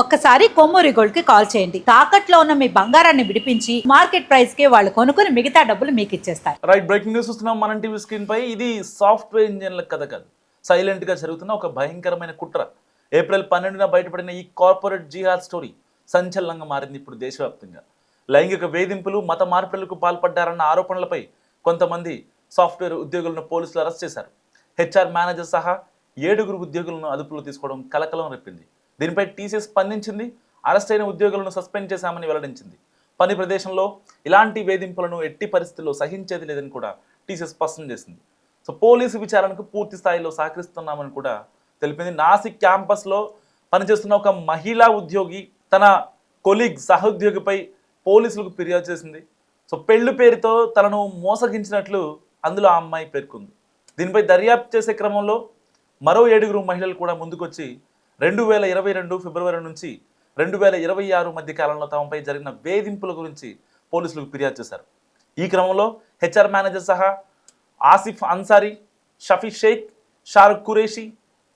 ఒక్కసారి కొమ్మూరి గోల్డ్ కి కాల్ చేయండి. తాకట్లో ఉన్న మీ బంగారాన్ని విడిపించి మార్కెట్ ప్రైస్ కి వాళ్ళు కొనుక్కుని మిగతా డబ్బులు మీకు ఇచ్చేస్తారు. రైట్, బ్రేకింగ్ న్యూస్ చూస్తున్నాం మన టీవీ స్క్రీన్ పై. ఇది సాఫ్ట్వేర్ ఇంజనీర్ల కథ కాదు, సైలెంట్ గా జరుగుతున్న ఒక భయంకరమైన కుట్ర. ఏప్రిల్ 12న బయటపడిన ఈ కార్పొరేట్ జిహాద్ స్టోరీ సంచలనంగా మారింది ఇప్పుడు దేశవ్యాప్తంగా. లైంగిక వేధింపులు, మత మార్పిడులకు పాల్పడ్డారన్న ఆరోపణలపై కొంతమంది సాఫ్ట్వేర్ ఉద్యోగులను పోలీసులు అరెస్ట్ చేశారు. హెచ్ఆర్ మేనేజర్ సహా 7 ఉద్యోగులను అదుపులో తీసుకోవడం కలకలం రేపింది. దీనిపై టీసీఎస్ స్పందించింది. అరెస్ట్ అయిన ఉద్యోగులను సస్పెండ్ చేశామని వెల్లడించింది. పని ప్రదేశంలో ఇలాంటి వేధింపులను ఎట్టి పరిస్థితుల్లో సహించేది లేదని కూడా టీసీఎస్ స్పష్టం చేసింది. సో పోలీసు విచారణకు పూర్తి స్థాయిలో సహకరిస్తున్నామని కూడా తెలిపింది. నాసిక్ క్యాంపస్లో పనిచేస్తున్న ఒక మహిళా ఉద్యోగి తన కొలీగ్ సహోద్యోగిపై పోలీసులకు ఫిర్యాదు చేసింది. సో పెళ్లి పేరుతో తనను మోసగించినట్లు అందులో ఆ అమ్మాయి పేర్కొంది. దీనిపై దర్యాప్తు చేసే క్రమంలో మరో 7 మహిళలు కూడా ముందుకొచ్చి 2022 ఫిబ్రవరి నుంచి 2026 మధ్య కాలంలో తమపై జరిగిన వేధింపుల గురించి పోలీసులకు ఫిర్యాదు చేశారు. ఈ క్రమంలో హెచ్ఆర్ మేనేజర్ సహా ఆసిఫ్ అన్సారీ, షఫీ షేక్, షారుఖ్ కురేషి,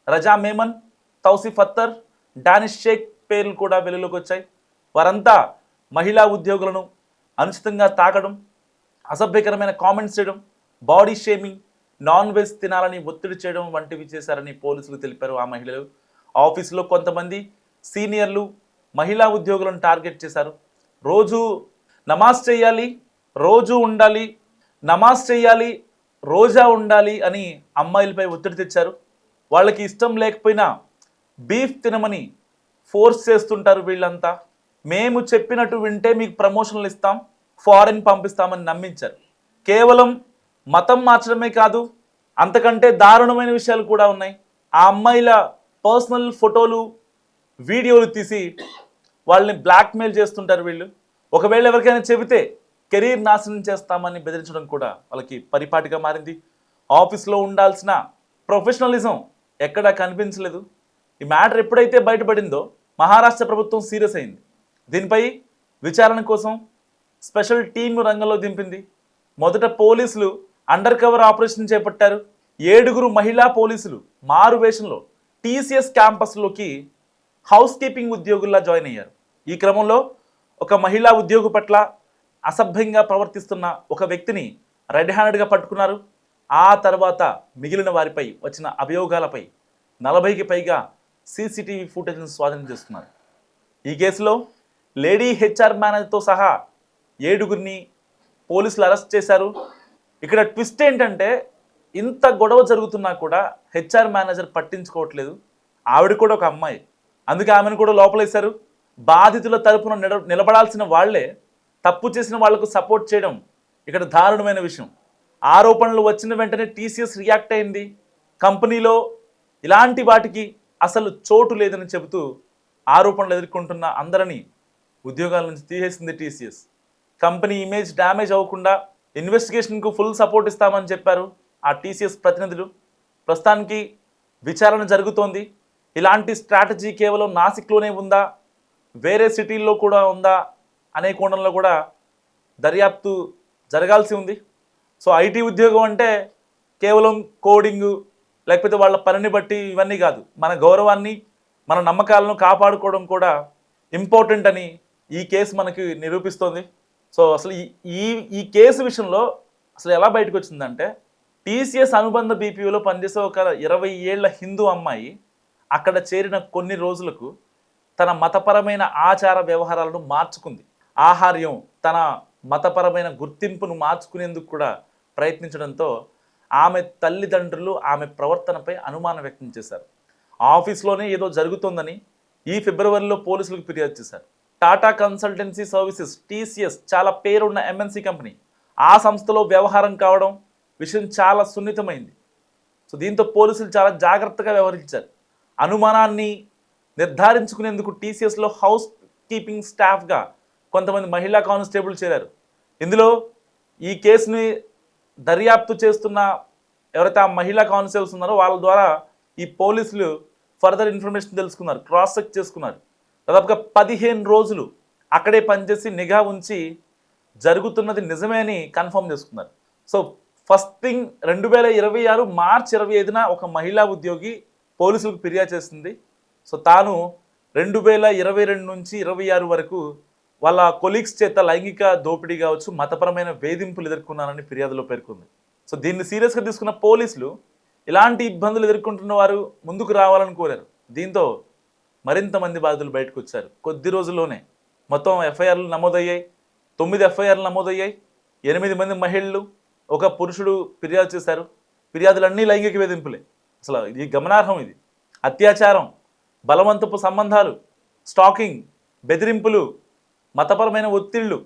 రజా మేమన్, తౌసిఫ్ అత్తర్, డానిష్ షేక్ పేర్లు కూడా వెలుగులోకి వచ్చాయి. వారంతా మహిళా ఉద్యోగులను అనుచితంగా తాకడం, అసభ్యకరమైన కామెంట్స్ చేయడం, బాడీ షేమింగ్, నాన్ వెజ్ తినాలని ఒత్తిడి చేయడం వంటివి చేశారని పోలీసులు తెలిపారు. ఆ మహిళలు ఆఫీసులో కొంతమంది సీనియర్లు మహిళా ఉద్యోగులను టార్గెట్ చేశారు. రోజు నమాజ్ చేయాలి, రోజు ఉండాలి, నమాజ్ చేయాలి, రోజా ఉండాలి అని అమ్మాయిలపై ఒత్తిడి తెచ్చారు. వాళ్ళకి ఇష్టం లేకపోయినా బీఫ్ తినమని ఫోర్స్ చేస్తుంటారు వీళ్ళంతా. మేము చెప్పినట్టు వింటే మీకు ప్రమోషన్లు ఇస్తాం, ఫారెన్ పంపిస్తామని నమ్మించారు. కేవలం మతం మార్చడమే కాదు, అంతకంటే దారుణమైన విషయాలు కూడా ఉన్నాయి. ఆ అమ్మాయిల పర్సనల్ ఫోటోలు, వీడియోలు తీసి వాళ్ళని బ్లాక్మెయిల్ చేస్తుంటారు వీళ్ళు. ఒకవేళ ఎవరికైనా చెబితే కెరీర్ నాశనం చేస్తామని బెదిరించడం కూడా వాళ్ళకి పరిపాటిగా మారింది. ఆఫీస్లో ఉండాల్సిన ప్రొఫెషనలిజం ఎక్కడా కనిపించలేదు. ఈ మ్యాటర్ ఎప్పుడైతే బయటపడిందో మహారాష్ట్ర ప్రభుత్వం సీరియస్ అయింది. దీనిపై విచారణ కోసం స్పెషల్ టీంను రంగంలో దింపింది. మొదట పోలీసులు అండర్ కవర్ ఆపరేషన్ చేపట్టారు. 7 మహిళా పోలీసులు మారు వేషంలో టీసీఎస్ క్యాంపస్లోకి హౌస్ కీపింగ్ ఉద్యోగుల్లా జాయిన్ అయ్యారు. ఈ క్రమంలో ఒక మహిళా ఉద్యోగి పట్ల అసభ్యంగా ప్రవర్తిస్తున్న ఒక వ్యక్తిని రెడ్ హ్యాండెడ్గా పట్టుకున్నారు. ఆ తర్వాత మిగిలిన వారిపై వచ్చిన అభియోగాలపై 40కి పైగా సీసీటీవీ ఫుటేజ్ను స్వాధీనం చేసుకున్నారు. ఈ కేసులో లేడీ హెచ్ఆర్ మేనేజర్తో సహా 7 పోలీసులు అరెస్ట్ చేశారు. ఇక్కడ ట్విస్ట్ ఏంటంటే ఇంత గొడవ జరుగుతున్నా కూడా హెచ్ఆర్ మేనేజర్ పట్టించుకోవట్లేదు. ఆవిడ కూడా ఒక అమ్మాయి, అందుకే ఆమెను కూడా లోపలేశారు. బాధితుల తరపున నిలబడాల్సిన వాళ్లే తప్పు చేసిన వాళ్లకు సపోర్ట్ చేయడం ఇక్కడ దారుణమైన విషయం. ఆరోపణలు వచ్చిన వెంటనే టీసీఎస్ రియాక్ట్ అయింది. కంపెనీలో ఇలాంటి వాటికి అసలు చోటు లేదని చెబుతూ ఆరోపణలు ఎదుర్కొంటున్న అందరినీ ఉద్యోగాల నుంచి తీసేసింది టీసీఎస్. కంపెనీ ఇమేజ్ డ్యామేజ్ అవ్వకుండా ఇన్వెస్టిగేషన్కు ఫుల్ సపోర్ట్ ఇస్తామని చెప్పారు ఆ టీసీఎస్ ప్రతినిధులు. ప్రస్తుతానికి విచారణ జరుగుతోంది. ఇలాంటి స్ట్రాటజీ కేవలం నాసిక్లోనే ఉందా, వేరే సిటీల్లో కూడా ఉందా అనే కోణంలో కూడా దర్యాప్తు జరగాల్సి ఉంది. సో ఐటీ ఉద్యోగం అంటే కేవలం కోడింగు లేకపోతే వాళ్ళ పనిని బట్టి ఇవన్నీ కాదు, మన గౌరవాన్ని మన నమ్మకాలను కాపాడుకోవడం కూడా ఇంపార్టెంట్ అని ఈ కేసు మనకి నిరూపిస్తోంది. సో అసలు ఈ కేసు విషయంలో అసలు ఎలా బయటకు వచ్చిందంటే, టీసీఎస్ అనుబంధ బీపీఓలో పనిచేసే ఒక 20 ఏళ్ల హిందూ అమ్మాయి అక్కడ చేరిన కొన్ని రోజులకు తన మతపరమైన ఆచార వ్యవహారాలను మార్చుకుంది. ఆహార్యం తన మతపరమైన గుర్తింపును మార్చుకునేందుకు కూడా ప్రయత్నించడంతో ఆమె తల్లిదండ్రులు ఆమె ప్రవర్తనపై అనుమానం వ్యక్తం చేశారు. ఆఫీస్లోనే ఏదో జరుగుతోందని ఈ ఫిబ్రవరిలో పోలీసులకు ఫిర్యాదు చేశారు. టాటా కన్సల్టెన్సీ సర్వీసెస్ టీసీఎస్ చాలా పేరున్న ఎంఎన్సీ కంపెనీ. ఆ సంస్థలో వ్యవహారం కావడం విషయం చాలా సున్నితమైంది. సో దీంతో పోలీసులు చాలా జాగ్రత్తగా వ్యవహరించారు. అనుమానాన్ని నిర్ధారించుకునేందుకు టీసీఎస్లో హౌస్ కీపింగ్ స్టాఫ్గా కొంతమంది మహిళా కానిస్టేబుల్ చేరారు. ఇందులో ఈ కేసుని దర్యాప్తు చేస్తున్న ఎవరైతే ఆ మహిళా కానిస్టేబుల్స్ ఉన్నారో వాళ్ళ ద్వారా ఈ పోలీసులు ఫర్దర్ ఇన్ఫర్మేషన్ తెలుసుకున్నారు, క్రాస్ చెక్ చేసుకున్నారు. దాదాపుగా 15 రోజులు అక్కడే పనిచేసి నిఘా ఉంచి జరుగుతున్నది నిజమే అని కన్ఫర్మ్ చేసుకున్నారు. సో ఫస్ట్ థింగ్ 2026 మార్చి 25న ఒక మహిళా ఉద్యోగి పోలీసులకు ఫిర్యాదు చేసింది. సో తాను 2022 నుంచి 26 వరకు వాళ్ళ కొలీగ్స్ చేత లైంగిక దోపిడీ కావచ్చు, మతపరమైన వేధింపులు ఎదుర్కొన్నారని ఫిర్యాదులో పేర్కొంది. సో దీన్ని సీరియస్గా తీసుకున్న పోలీసులు ఇలాంటి ఇబ్బందులు ఎదుర్కొంటున్న వారు ముందుకు రావాలని కోరారు. దీంతో మరింత మంది బాధితులు బయటకు వచ్చారు. కొద్ది రోజుల్లోనే మొత్తం ఎఫ్ఐఆర్లు నమోదయ్యాయి. 9 ఎఫ్ఐఆర్లు నమోదయ్యాయి. 8 మంది మహిళలు, ఒక పురుషుడు ఫిర్యాదు చేశారు. ఫిర్యాదులన్నీ లైంగిక వేధింపులే. అసలు ఇది గమనార్హం. ఇది అత్యాచారం, బలవంతపు సంబంధాలు, స్టాకింగ్, బెదిరింపులు, మతపరమైన ఒత్తిళ్లు,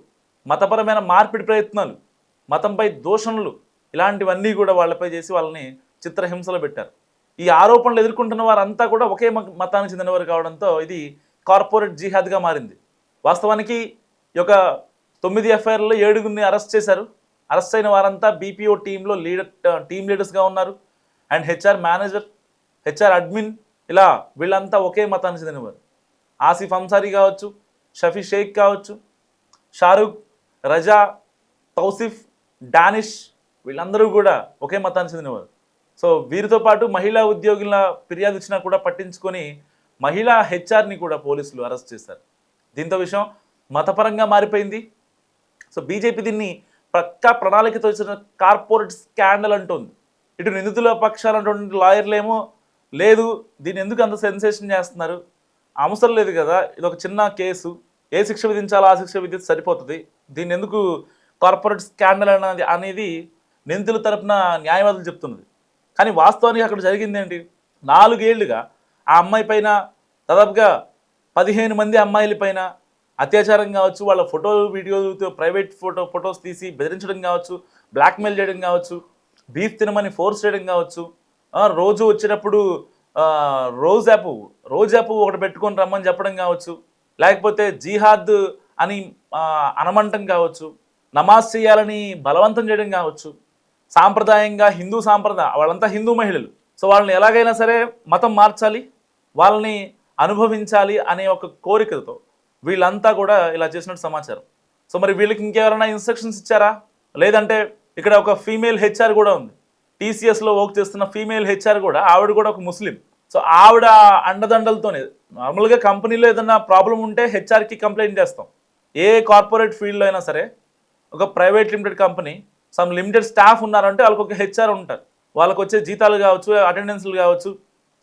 మతపరమైన మార్పిడి ప్రయత్నాలు, మతంపై దూషణలు, ఇలాంటివన్నీ కూడా వాళ్ళపై చేసి వాళ్ళని చిత్రహింసలు పెట్టారు. ఈ ఆరోపణలు ఎదుర్కొంటున్న వారంతా కూడా ఒకే మతానికి చెందినవారు కావడంతో ఇది కార్పొరేట్ జిహాద్గా మారింది. వాస్తవానికి ఈ యొక్క 9 ఎఫ్ఐఆర్లో 7గురిని అరెస్ట్ చేశారు. అరెస్ట్ అయిన వారంతా బీపీఓ టీంలో టీమ్ లీడర్స్గా ఉన్నారు. And HR manager, HR admin, ఇలా వీళ్ళంతా ఒకే మతానికి చెందినవారు. ఆసిఫ్ అన్సారీ కావచ్చు, షఫీ షేక్ కావచ్చు, షారూక్, రజా, తౌసిఫ్, డానిష్, వీళ్ళందరూ కూడా ఒకే మతానికి చెందినవారు. సో వీరితో పాటు మహిళా ఉద్యోగుల ఫిర్యాదు ఇచ్చినా కూడా పట్టించుకొని మహిళా హెచ్ఆర్ని కూడా పోలీసులు అరెస్ట్ చేశారు. దీంతో విషయం మతపరంగా మారిపోయింది. సో బీజేపీ దీన్ని పక్కా ప్రణాళికతో ఇచ్చిన కార్పొరేట్ స్కాండల్ అంటుంది. ఇటు నిందితుల పక్షాలటువంటి లాయర్లేమో లేదు, దీన్ని ఎందుకు అంత సెన్సేషన్ చేస్తున్నారు, అవసరం లేదు కదా, ఇది ఒక చిన్న కేసు, ఏ శిక్ష విధించాలో ఆ శిక్ష విధిస్తే సరిపోతుంది, దీన్ని ఎందుకు కార్పొరేట్ స్కాండల్ అనేది నిందితుల తరపున న్యాయవాదులు చెప్తున్నది. కానీ వాస్తవానికి అక్కడ జరిగింది ఏంటి? 4 ఏళ్లుగా ఆ అమ్మాయి పైన దాదాపుగా 15 మంది అమ్మాయిల పైన అత్యాచారం కావచ్చు, వాళ్ళ వీడియోలతో ప్రైవేట్ ఫొటోస్ తీసి బెదిరించడం కావచ్చు, బ్లాక్మెయిల్ చేయడం కావచ్చు, బీఫ్ తినమని ఫోర్స్ చేయడం కావచ్చు, రోజు వచ్చేటప్పుడు రోజ్ యాప్ ఒకటి పెట్టుకొని రమ్మని చెప్పడం కావచ్చు, లేకపోతే జిహాద్ అని అనమంటం కావచ్చు, నమాజ్ చేయాలని బలవంతం చేయడం కావచ్చు, సాంప్రదాయంగా హిందూ సాంప్రదాయం, వాళ్ళంతా హిందూ మహిళలు, సో వాళ్ళని ఎలాగైనా సరే మతం మార్చాలి, వాళ్ళని అనుభవించాలి అనే ఒక కోరికతో వీళ్ళంతా కూడా ఇలా చేసినట్టు సమాచారం. సో మరి వీళ్ళకి ఇంకెవరైనా ఇన్స్ట్రక్షన్స్ ఇచ్చారా? లేదంటే ఇక్కడ ఒక ఫీమేల్ హెచ్ఆర్ కూడా ఉంది, టీసీఎస్లో వర్క్ చేస్తున్న ఫీమేల్ హెచ్ఆర్ కూడా, ఆవిడ కూడా ఒక ముస్లిం. సో ఆవిడ అండదండలతోనే, నార్మల్గా కంపెనీలో ఏదైనా ప్రాబ్లం ఉంటే హెచ్ఆర్కి కంప్లైంట్ చేస్తాం. ఏ కార్పొరేట్ ఫీల్డ్లో అయినా సరే, ఒక private limited company, some limited staff ఉన్నారంటే వాళ్ళకి ఒక హెచ్ఆర్ ఉంటారు. వాళ్ళకి వచ్చే జీతాలు కావచ్చు, అటెండెన్స్లు కావచ్చు,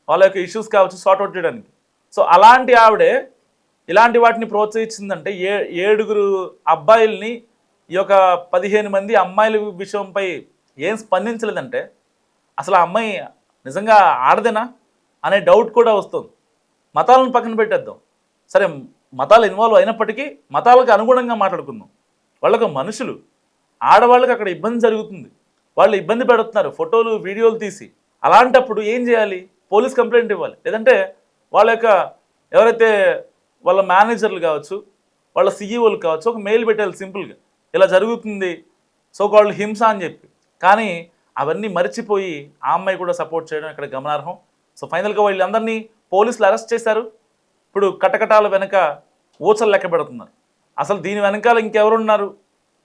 వాళ్ళ యొక్క ఇష్యూస్ కావచ్చు సార్ట్అవుట్ చేయడానికి. సో అలాంటి ఆవిడే ఇలాంటి వాటిని ప్రోత్సహించిందంటే 7 అబ్బాయిల్ని ఈ యొక్క 15 మంది అమ్మాయిల విషయంపై ఏం స్పందించలేదంటే అసలు ఆ అమ్మాయి నిజంగా ఆడదేనా అనే డౌట్ కూడా వస్తుంది. మతాలను పక్కన పెట్టేద్దాం, సరే మతాలు ఇన్వాల్వ్ అయినప్పటికీ మతాలకు అనుగుణంగా మాట్లాడుకుందాం. వాళ్ళకు మనుషులు, ఆడవాళ్ళకి అక్కడ ఇబ్బంది జరుగుతుంది, వాళ్ళు ఇబ్బంది పెడుతున్నారు ఫోటోలు వీడియోలు తీసి. అలాంటప్పుడు ఏం చేయాలి? పోలీస్ కంప్లైంట్ ఇవ్వాలి. లేదంటే వాళ్ళ యొక్క ఎవరైతే వాళ్ళ మేనేజర్లు కావచ్చు, వాళ్ళ సీఈఓలు కావచ్చు, ఒక మెయిల్ పెట్టాలి సింపుల్గా, ఇలా జరుగుతుంది సో కాల్డ్ హింస అని చెప్పి. కానీ అవన్నీ మర్చిపోయి ఆ అమ్మాయి కూడా సపోర్ట్ చేయడం ఇక్కడ గమనార్హం. సో ఫైనల్గా వీళ్ళందరినీ పోలీసులు అరెస్ట్ చేశారు. ఇప్పుడు కటకటాల వెనక ఊచలు లెక్క పెడుతున్నారు. అసలు దీని వెనకాల ఇంకెవరున్నారు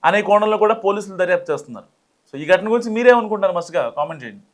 అనే కోణంలో కూడా పోలీసులు దర్యాప్తు చేస్తున్నారు. సో ఈ ఘటన గురించి మీరేమనుకుంటారు? మస్తుగా కామెంట్ చేయండి.